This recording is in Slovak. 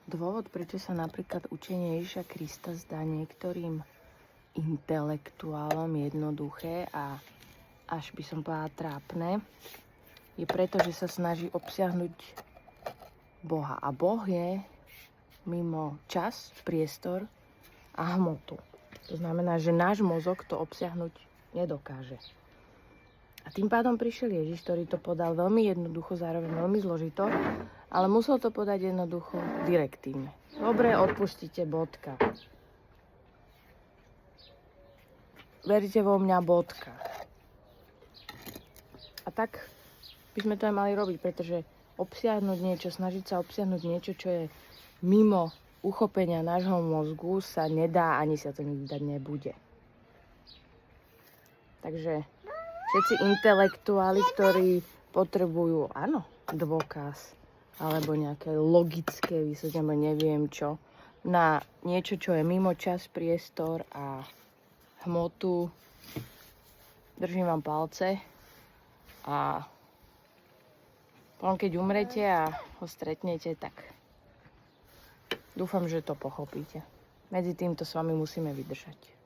Dôvod, prečo sa napríklad učenie Ježiša Krista zdá niektorým intelektuálom jednoduché a až by som povedala trápne, je preto, že sa snaží obsiahnuť Boha. A Boh je mimo čas, priestor a hmotu. To znamená, že náš mozog to obsiahnuť nedokáže. A tým pádom prišiel Ježiš, ktorý to podal veľmi jednoducho, zároveň veľmi zložito, ale musel to podať jednoducho direktívne. Dobre, odpustite, bodka. Verte vo mňa, bodka. A tak by sme to aj mali robiť, pretože obsiahnuť niečo, snažiť sa obsiahnuť niečo, čo je mimo uchopenia nášho mozgu, sa nedá, ani sa to nikdy dať nebude. Takže všetci intelektuáli, ktorí potrebujú, áno, dôkaz, alebo nejaké logické vysvetlenie, neviem čo, na niečo, čo je mimo čas, priestor a hmotu, držím vám palce a potom, keď umrete a ho stretnete, tak dúfam, že to pochopíte. Medzi týmto s vami musíme vydržať.